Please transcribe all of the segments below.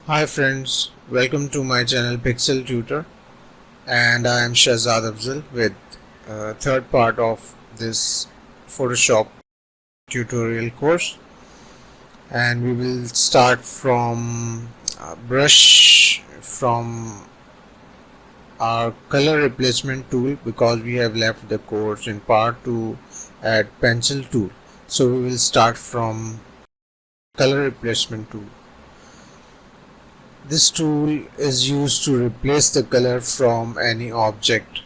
Hi friends, welcome to my channel Pixel Tutor, and I am Shahzad Afzal with third part of this Photoshop tutorial course, and we will start from brush from our color replacement tool because we have left the course in part to add pencil tool. So we will start from color replacement tool. This tool is used to replace the color from any object.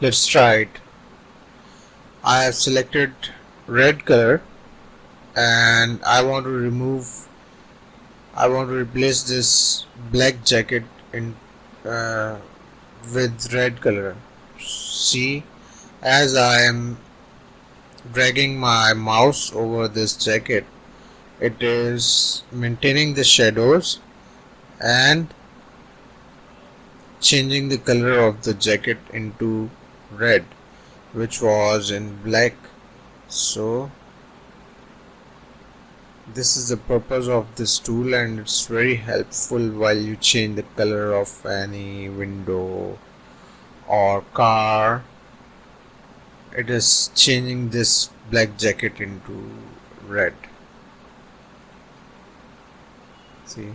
Let's try it. I have selected red color and I want to replace this black jacket in uh, with red color. See, as I am dragging my mouse over this jacket, it is maintaining the shadows and changing the color of the jacket into red, which was in black. So this is the purpose of this tool, and it's very helpful while you change the color of any window or car. It is changing this black jacket into red. See,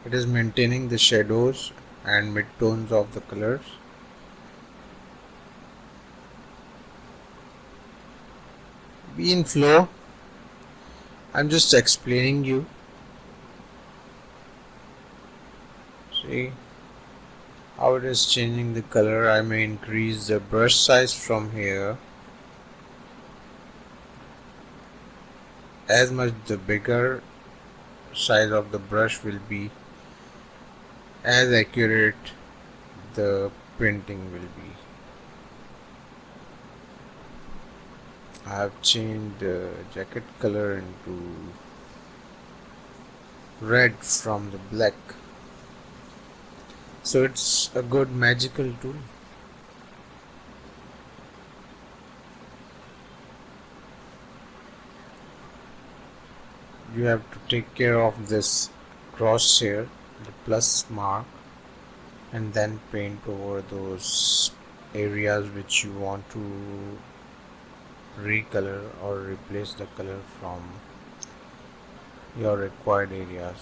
it is maintaining the shadows and midtones of the colors. Be in flow. I'm just explaining you. See how it is changing the color. I may increase the brush size from here. As much the bigger size of the brush will be, as accurate the printing will be. I have changed the jacket color into red from the black. So it's a good magical tool. You have to take care of this crosshair, the plus mark, and then paint over those areas which you want to recolor or replace the color from your required areas.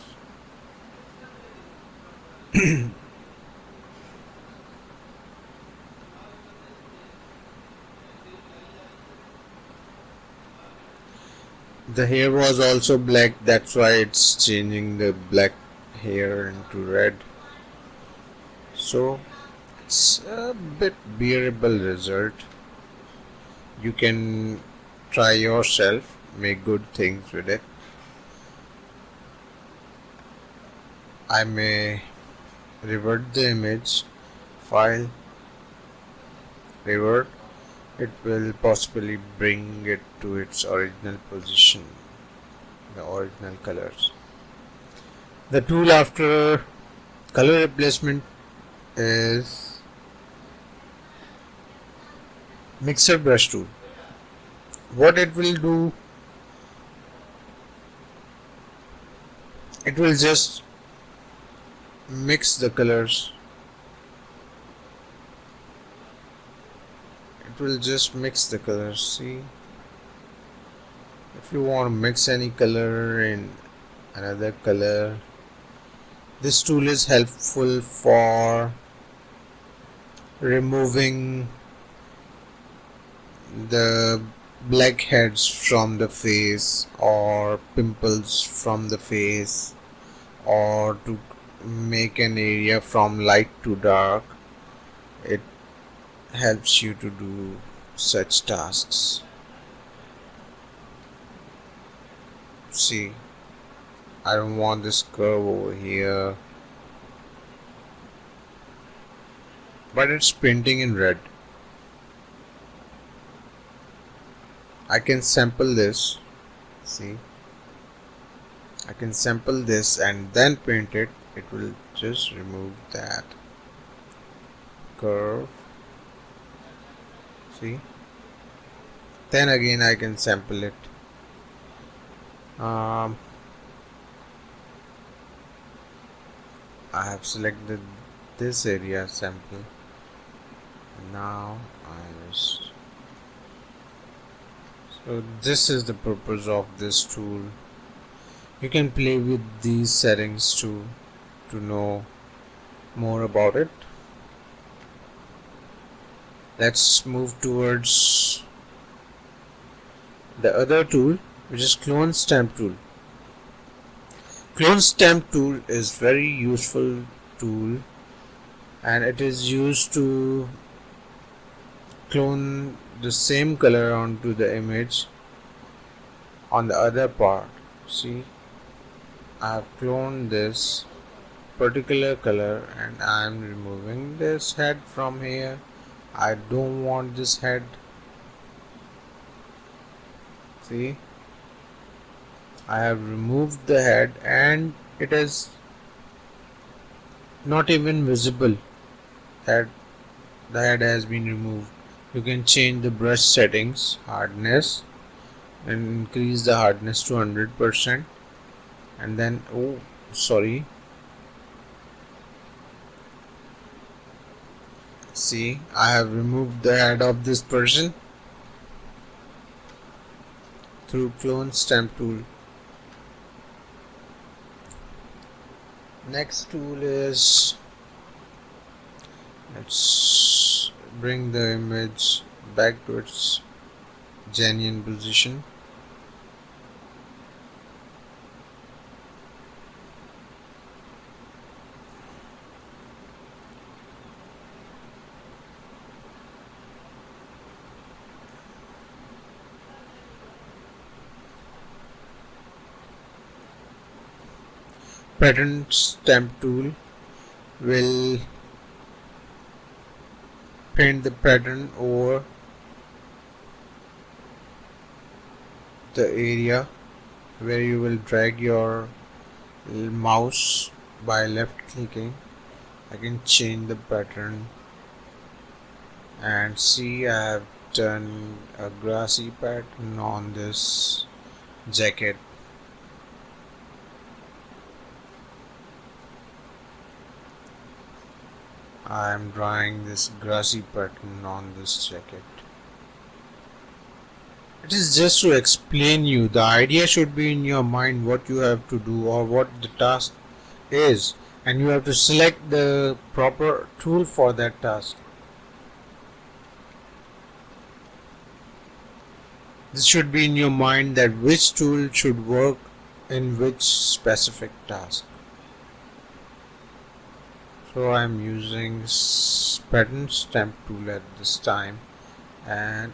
The hair was also black, that's why it's changing the black hair into red. So it's a bit bearable result. You can try yourself, make good things with it. I may revert the image, file, revert. It will possibly bring it to its original position, the original colors. The tool after color replacement is mixer brush tool. What it will do, it will just mix the colors. It will just mix the colors. See, if you want to mix any color in another color, this tool is helpful for removing the blackheads from the face or pimples from the face, or to make an area from light to dark. It helps you to do such tasks. See, I don't want this curve over here, but it's printing in red. I can sample this. See, I can sample this and then print it. It will just remove that curve. See, then again I can sample it. I have selected this area sample. Now so this is the purpose of this tool. You can play with these settings to know more about it. Let's move towards the other tool, which is clone stamp tool. Clone stamp tool is very useful tool, and it is used to clone the same color onto the image on the other part. See, I have cloned this particular color and I am removing this head from here. I don't want this head. See, I have removed the head and it is not even visible that the head has been removed. You can change the brush settings, hardness, and increase the hardness to 100%, and then see, I have removed the head of this person through clone stamp tool. Next tool is, let's bring the image back to its genuine position. Pattern stamp tool will paint the pattern over the area where you will drag your mouse by left clicking. I can change the pattern, and see, I have done a grassy pattern on this jacket. I am drawing this grassy pattern on this jacket. It is just to explain you. The idea should be in your mind what you have to do or what the task is, and you have to select the proper tool for that task. This should be in your mind, that which tool should work in which specific task. So I am using pattern stamp tool at this time, and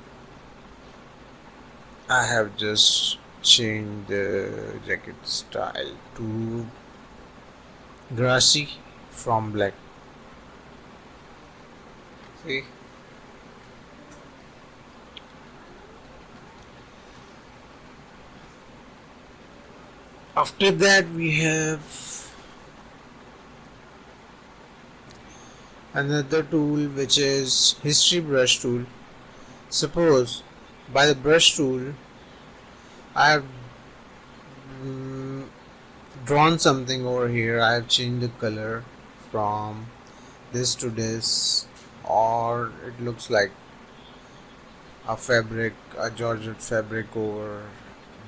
I have just changed the jacket style to grassy from black. See, after that we have another tool, which is history brush tool. Suppose by the brush tool I have drawn something over here. I have changed the color from this to this, or it looks like a fabric, a georgette fabric over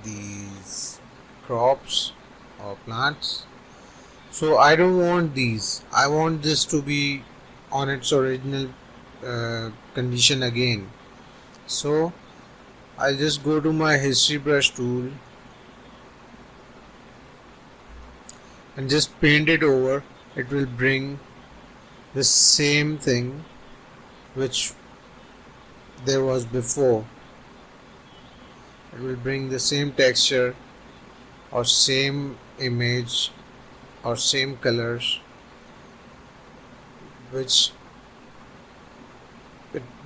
these crops or plants. So I don't want these. I want this to be on its original condition again. So I'll just go to my history brush tool and just paint it over. It will bring the same thing which there was before. It will bring the same texture or same image or same colors which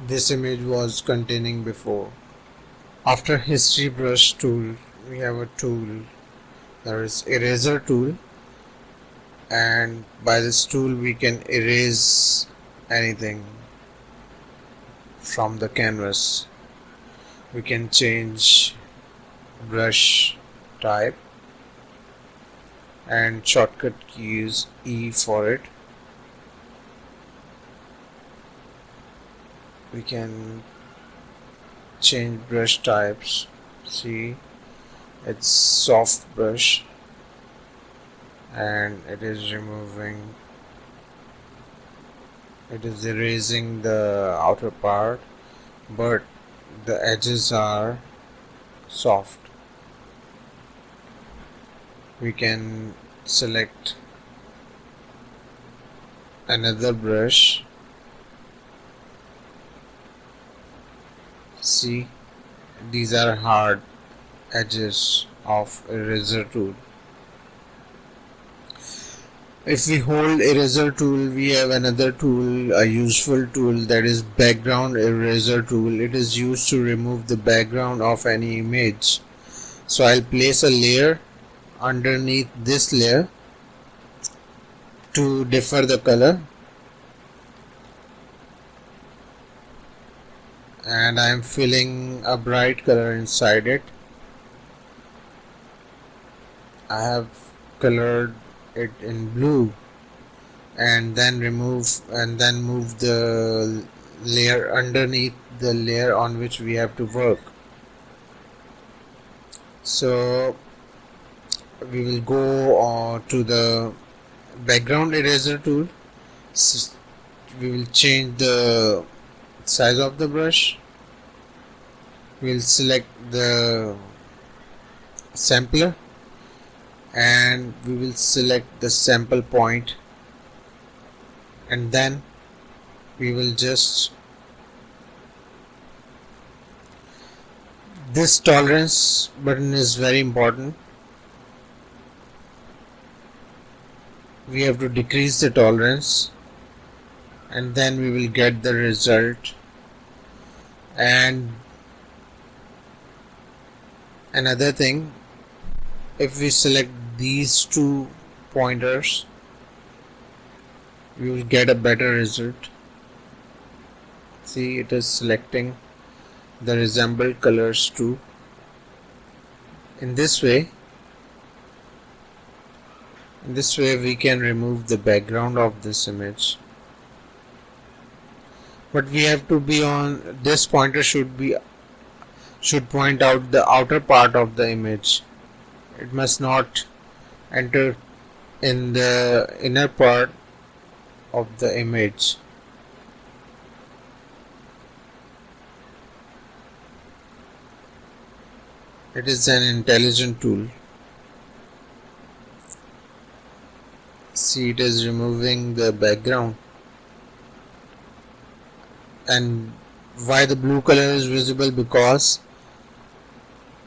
this image was containing before. After history brush tool, we have a tool, there is eraser tool, and by this tool we can erase anything from the canvas. We can change brush type, and shortcut key is E for it. We can change brush types. See, it's soft brush and it is erasing the outer part, but the edges are soft. We can select another brush. See, these are hard edges of eraser tool. If we hold eraser tool, we have another tool, a useful tool, that is background eraser tool. It is used to remove the background of any image. So I'll place a layer underneath this layer to differ the color, and I'm filling a bright color inside it. I have colored it in blue, and then move the layer underneath the layer on which we have to work. So we will go to the background eraser tool. We will change the size of the brush. We'll select the sampler and we will select the sample point, and then we will just, this tolerance button is very important. We have to decrease the tolerance and then we will get the result. And another thing, if we select these two pointers, we will get a better result. See, it is selecting the resembled colors too. In this way we can remove the background of this image. But we have to be on, this pointer should point out the outer part of the image. It must not enter in the inner part of the image. It is an intelligent tool. See, it is removing the background. And why the blue color is visible? Because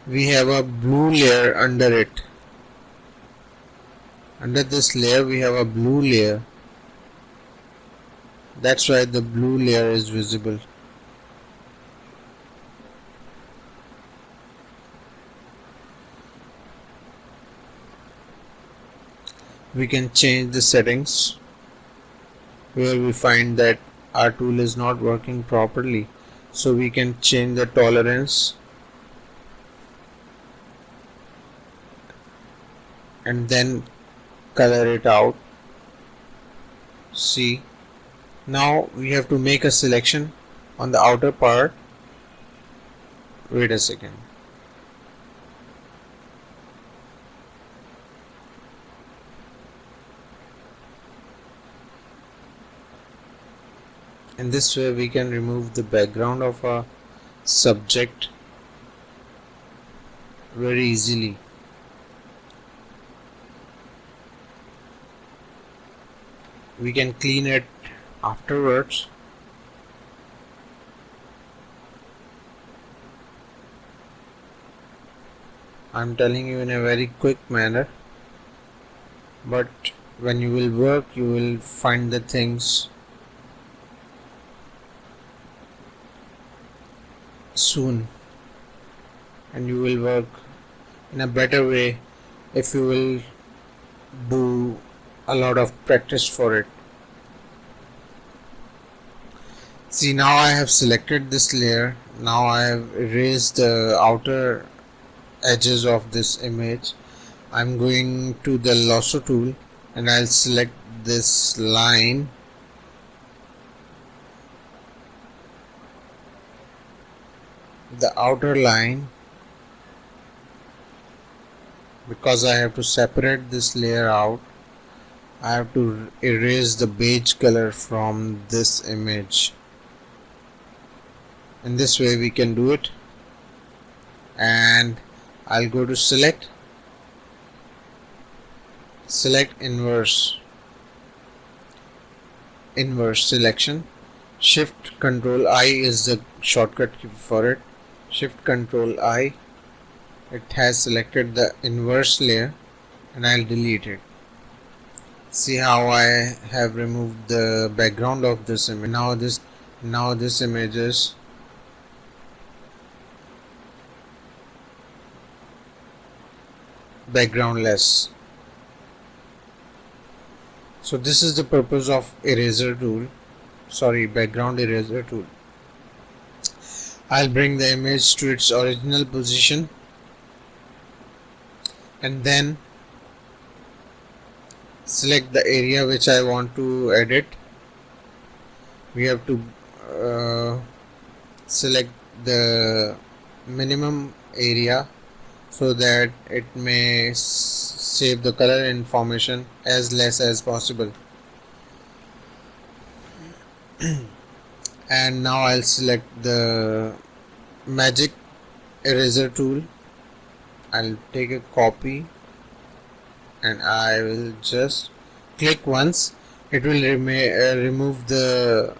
we have a blue layer under it. Under this layer we have a blue layer. That's why the blue layer is visible. We can change the settings where we find that our tool is not working properly. So we can change the tolerance and then color it out. See, now we have to make a selection on the outer part. Wait a second. In this way we can remove the background of a subject very easily. We can clean it afterwards. I'm telling you in a very quick manner, but when you will work you will find the things soon, and you will work in a better way if you will do a lot of practice for it. See, now I have selected this layer. Now I have erased the outer edges of this image, I'm going to the lasso tool and I'll select this line, the outer line, because I have to separate this layer out. I have to erase the beige color from this image. In this way we can do it, and I'll go to select inverse selection. Shift Control I is the shortcut key for it. Shift Control I. It has selected the inverse layer, and I'll delete it. See how I have removed the background of this image. Now this image is backgroundless. So this is the purpose of background eraser tool. I'll bring the image to its original position, and then select the area which I want to edit. We have to select the minimum area so that it may save the color information as less as possible. And now I'll select the magic eraser tool. I'll take a copy and I will just click once. It will remove the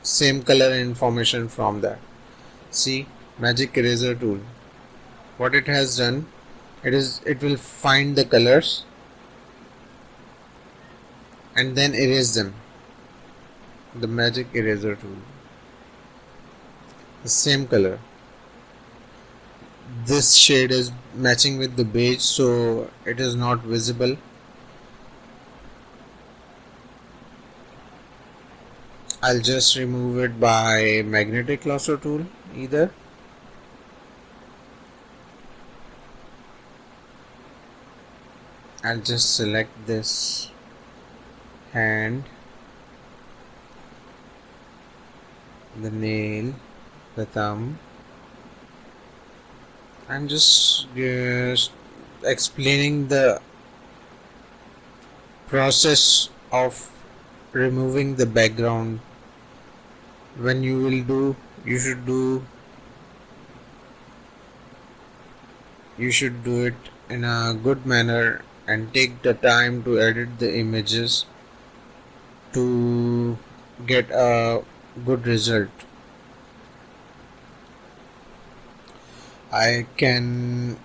same color information from that. See, magic eraser tool, what it has done, it will find the colors and then erase them. The magic eraser tool, the same color. This shade is matching with the beige, so it is not visible. I'll just remove it by magnetic lasso tool either. I'll just select this hand, the nail, the thumb. I'm just explaining the process of removing the background. When you will do, you should do it in a good manner and take the time to edit the images to get a good result. I can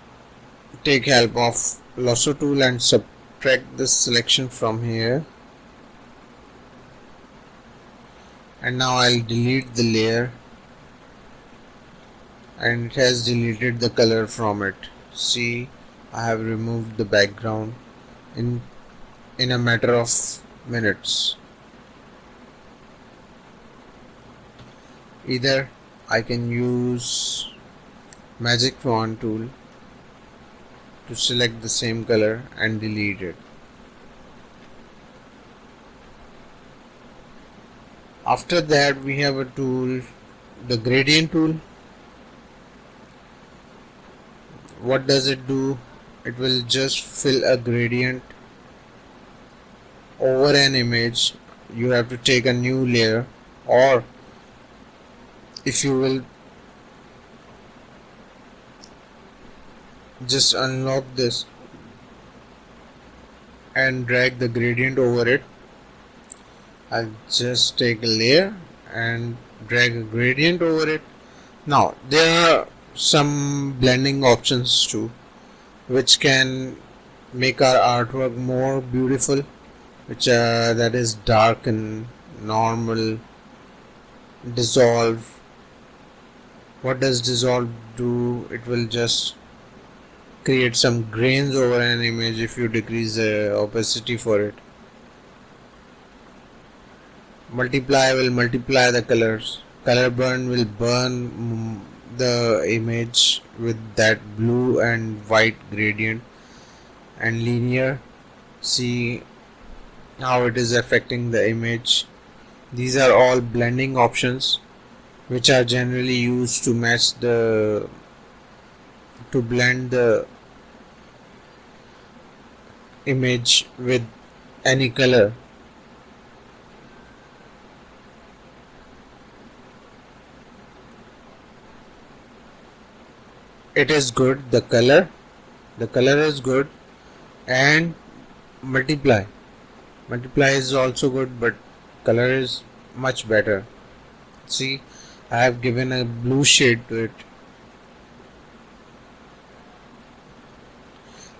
take help of lasso tool and subtract this selection from here, and now I'll delete the layer, and it has deleted the color from it. See, I have removed the background in a matter of minutes. Either I can use magic wand tool to select the same color and delete it. After that we have a tool, the gradient tool. What does it do? It will just fill a gradient over an image. You have to take a new layer, or if you will just unlock this and drag the gradient over it. I'll just take a layer and drag a gradient over it. Now there are some blending options too, which can make our artwork more beautiful, which that is darken, normal, dissolve. What does dissolve do? It will just create some grains over an image if you decrease the opacity for it. Multiply will multiply the colors. Color burn will burn the image with that blue and white gradient and linear. See how it is affecting the image. These are all blending options which are generally used to blend the image with any color. It is good, the color is good, and multiply is also good, but color is much better. See, I have given a blue shade to it.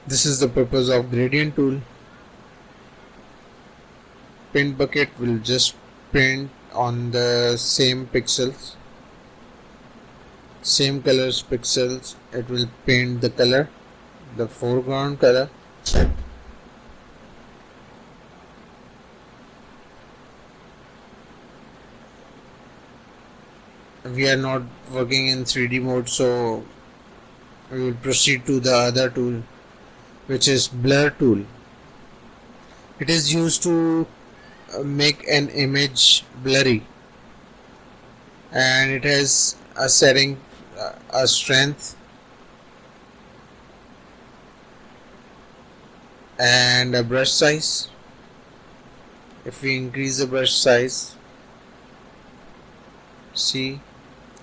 This is the purpose of gradient tool. Paint bucket will just paint on the same pixels, same colors pixels. It will paint the color, the foreground color. We are not working in 3D mode, so we will proceed to the other tool, which is blur tool. It is used to make an image blurry, and it has a setting, a strength, and a brush size. If we increase the brush size, see,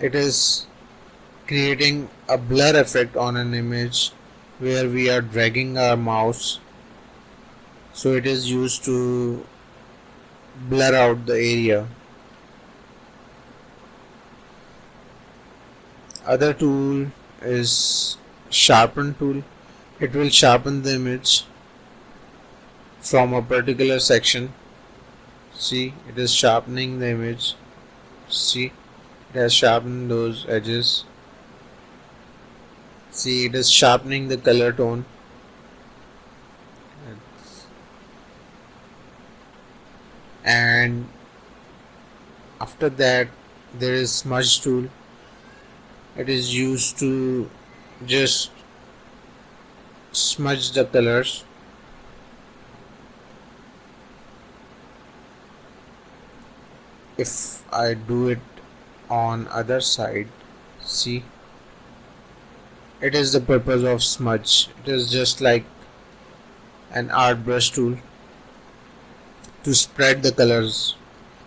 it is creating a blur effect on an image where we are dragging our mouse, so it is used to blur out the area. Other tool is sharpen tool. It will sharpen the image from a particular section. See, it is sharpening the image. See, it has sharpened those edges. See, it is sharpening the color tone. And after that, there is smudge tool. It is used to just smudge the colors. If I do it on other side, see, it is the purpose of smudge. It is just like an art brush tool to spread the colors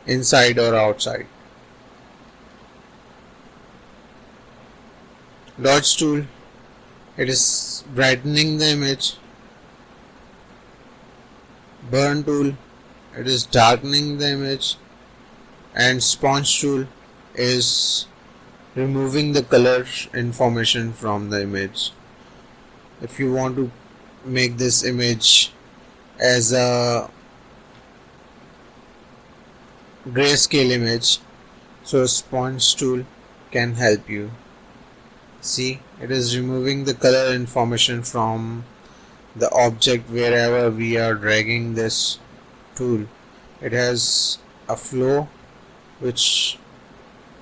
inside or outside. Dodge tool, it is brightening the image. Burn tool, it is darkening the image. And sponge tool is removing the color information from the image. If you want to make this image as a grayscale image, so sponge tool can help you. See, it is removing the color information from the object wherever we are dragging this tool. It has a flow which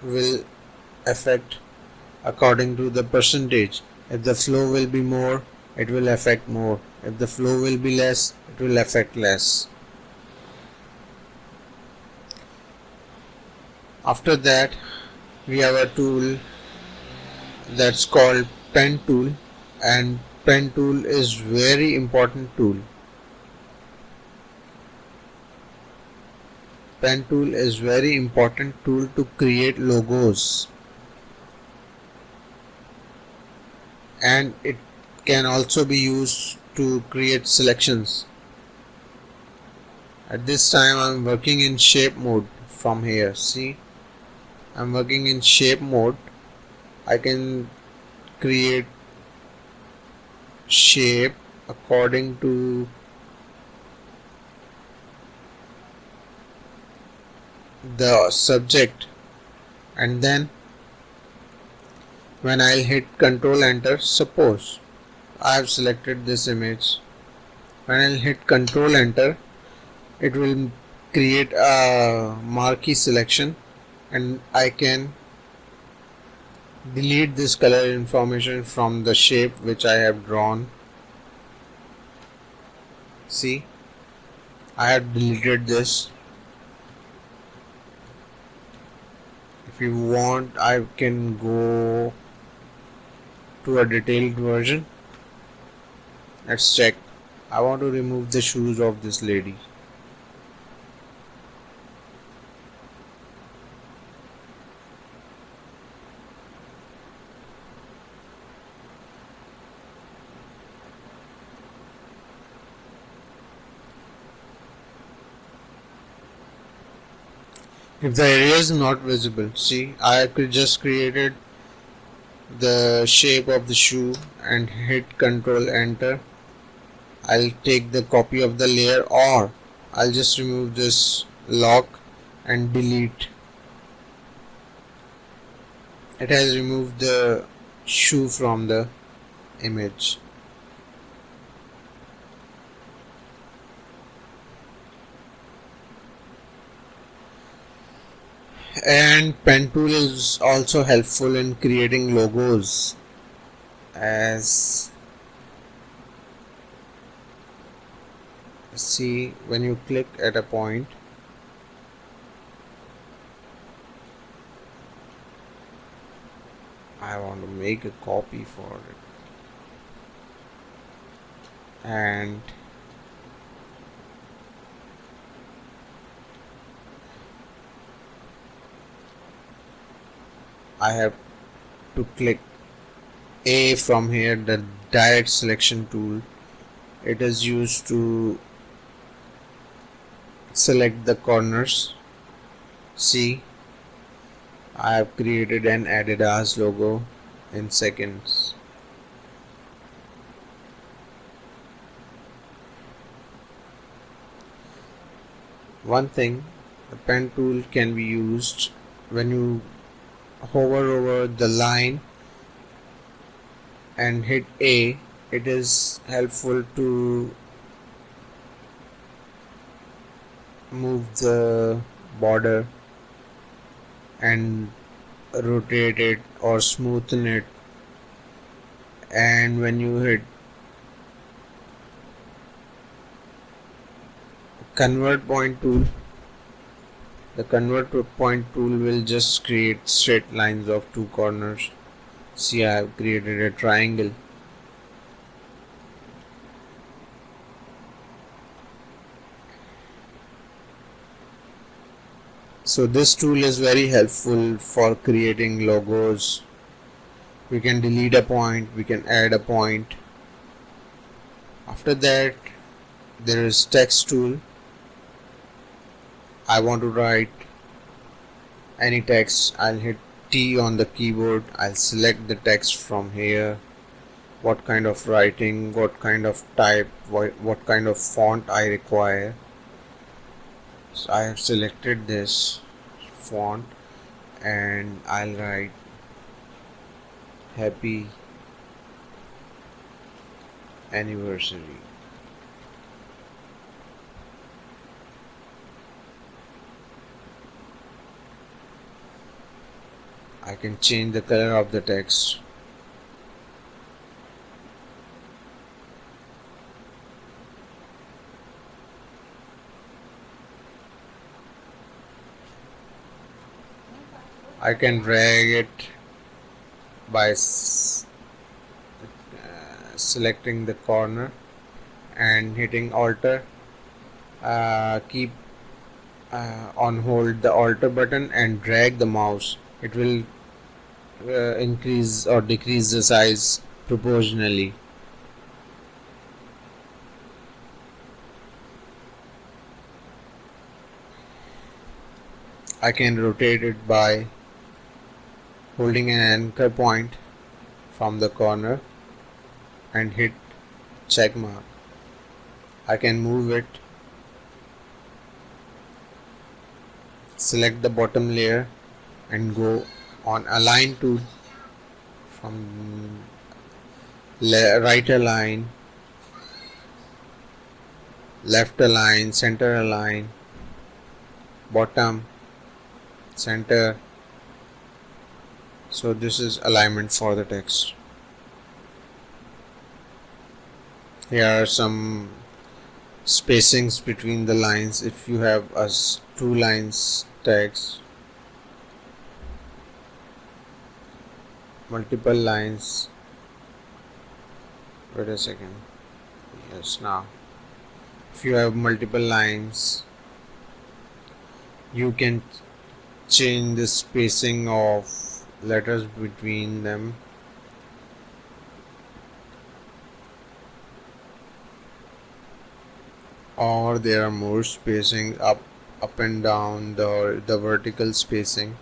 will affect according to the percentage. If the flow will be more, it will affect more. If the flow will be less, it will affect less. After that, we have a tool that's called pen tool, and pen tool is very important tool. Pen tool is very important tool to create logos, and it can also be used to create selections. At this time I am working in shape mode from here. See, I am working in shape mode. I can create shape according to the subject, and then when I'll hit Control Enter, suppose I have selected this image, when I'll hit Control Enter, it will create a marquee selection, and I can delete this color information from the shape which I have drawn. See, I have deleted this. If you want, I can go to a detailed version. Let's check. I want to remove the shoes of this lady. If the area is not visible, see, I could just created the shape of the shoe and hit Ctrl Enter. I'll take the copy of the layer, or I'll just remove this lock and delete. It has removed the shoe from the image. And pen tool is also helpful in creating logos, as see, when you click at a point, I want to make a copy for it, and I have to click A from here, the direct selection tool. It is used to select the corners. See, I have created an Adidas logo in seconds. One thing, the pen tool can be used when you hover over the line and hit A. It is helpful to move the border and rotate it or smoothen it, and when you hit convert point tool, the convert point tool will just create straight lines of two corners. See, I have created a triangle. So this tool is very helpful for creating logos. We can delete a point, we can add a point. After that, there is text tool. I want to write any text. I'll hit T on the keyboard. I'll select the text from here. What kind of writing, what kind of type, what kind of font I require. So I have selected this font and I'll write happy anniversary. I can change the color of the text. I can drag it by selecting the corner and hitting Alter. Keep on hold the Alter button and drag the mouse. It will increase or decrease the size proportionally. I can rotate it by holding an anchor point from the corner and hit check mark. I can move it, select the bottom layer and go on align tool from right align, left align, center align, bottom, center, So this is alignment for the text. Here are some spacings between the lines. If you have two lines text, multiple lines, wait a second, yes, now if you have multiple lines, you can change the spacing of letters between them. Or there are more spacing up and down, the vertical spacing.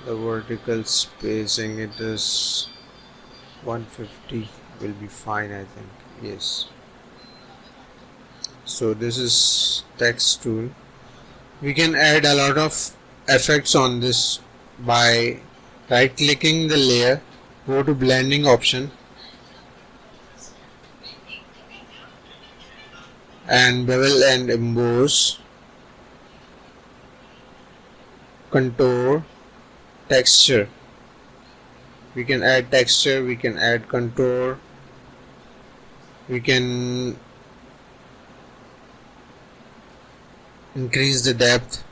The vertical spacing, it is 150 will be fine, I think. Yes. So this is text tool. We can add a lot of effects on this by right clicking the layer, go to blending option and bevel and emboss, contour, texture. We can add texture, we can add contour, we can increase the depth,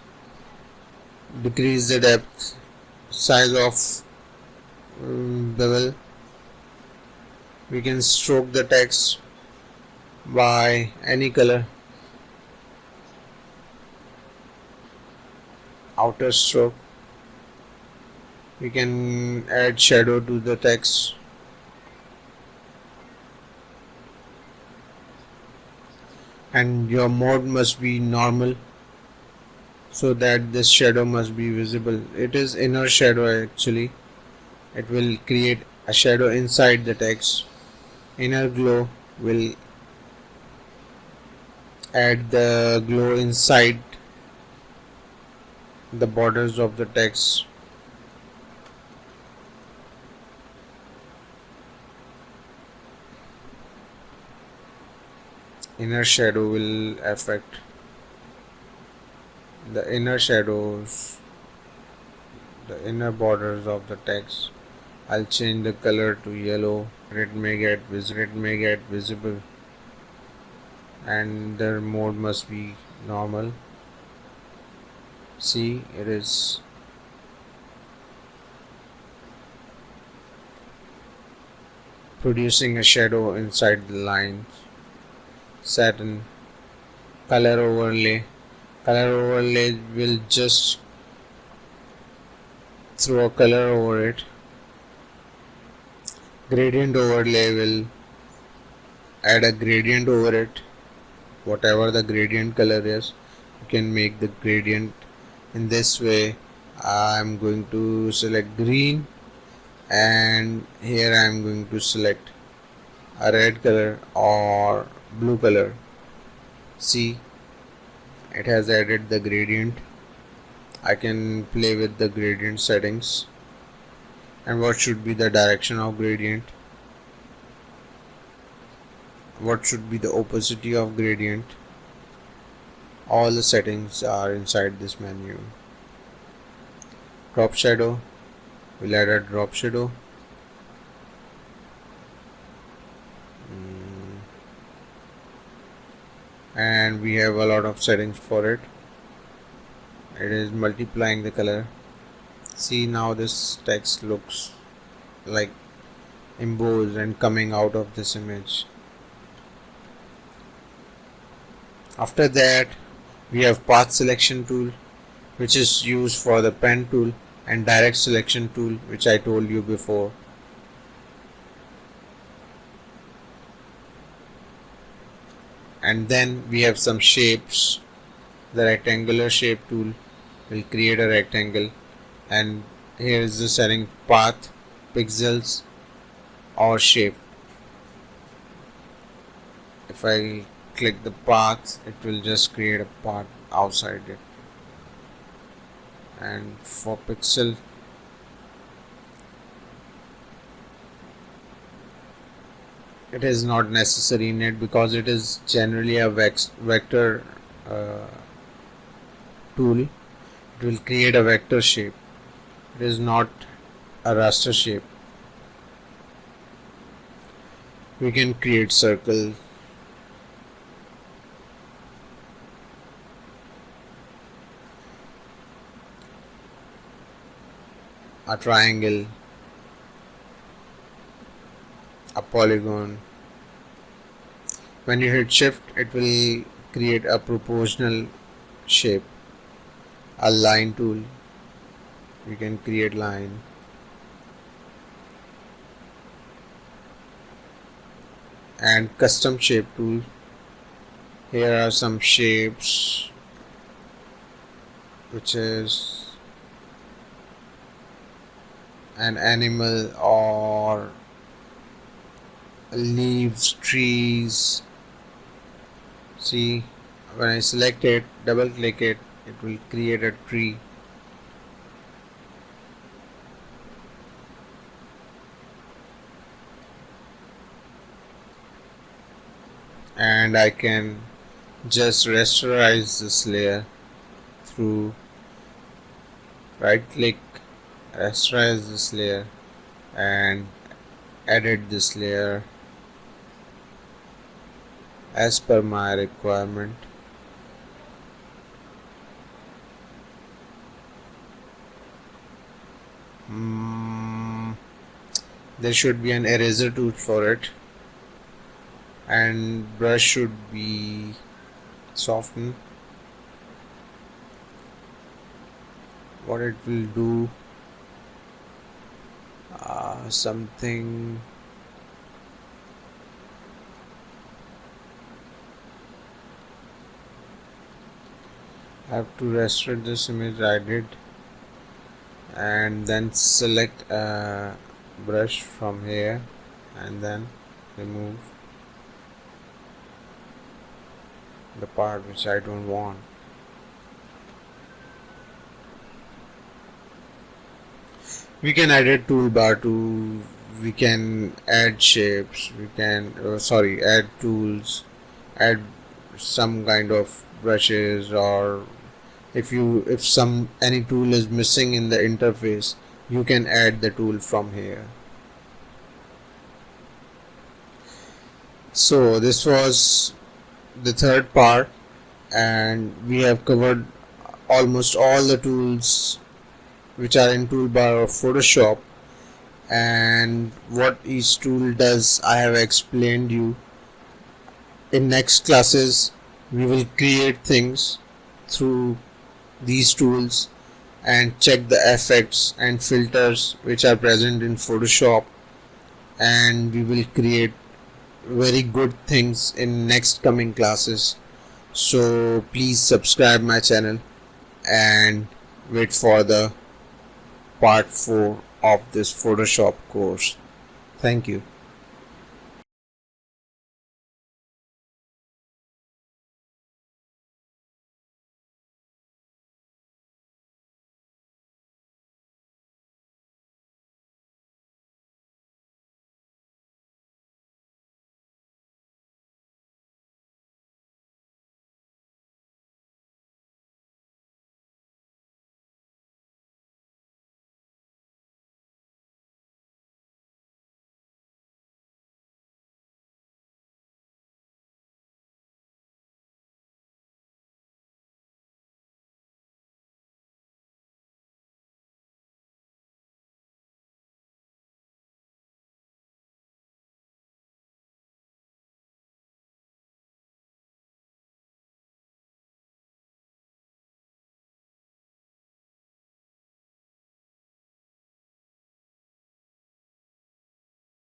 decrease the depth, size of bevel. We can stroke the text by any color, outer stroke. We can add shadow to the text. And your mode must be normal so that this shadow must be visible. It is inner shadow actually. It will create a shadow inside the text. Inner glow will add the glow inside the borders of the text. Inner shadow will affect the inner shadows, the inner borders of the text. I'll change the color to yellow. It may get visible, and the mode must be normal. See, it is producing a shadow inside the lines. Satin, color overlay. Color overlay will just throw a color over it. Gradient overlay will add a gradient over it. Whatever the gradient color is, you can make the gradient in this way. I'm going to select green, and here I'm going to select a red color or blue color. See, it has added the gradient. I can play with the gradient settings. And what should be the direction of gradient? What should be the opacity of gradient? All the settings are inside this menu. Drop shadow, we'll add a drop shadow. And we have a lot of settings for it. It is multiplying the color. See, now this text looks like embossed and coming out of this image. After that, we have path selection tool, which is used for the pen tool, and direct selection tool, which I told you before. And then we have some shapes. The rectangular shape tool will create a rectangle, and here is the setting: path, pixels, or shape. If I click the path, it will just create a path outside it. And for pixel, it is not necessary in it because it is generally a vector uh, tool. It will create a vector shape. It is not a raster shape. We can create circle, a triangle, a polygon. When you hit shift, it will create a proportional shape. A line tool, we can create line. And custom shape tool. Here are some shapes, which is an animal or leaves, trees. See, when I select it, double click it, it will create a tree. And I can just rasterize this layer through right click, rasterize this layer and edit this layer as per my requirement. There should be an eraser tool for it, and brush should be softened. What it will do, something I have to restore this image. I did, and then select a brush from here and then remove the part which I don't want. We can add a toolbar to, we can add shapes, we can add tools, add some kind of brushes, or if any tool is missing in the interface, you can add the tool from here. So this was the third part, and we have covered almost all the tools which are in toolbar of Photoshop, and what each tool does I have explained you. In next classes we will create things through these tools and check the effects and filters which are present in Photoshop, and we will create very good things in next coming classes. So please subscribe my channel and wait for the part 4 of this Photoshop course. Thank you.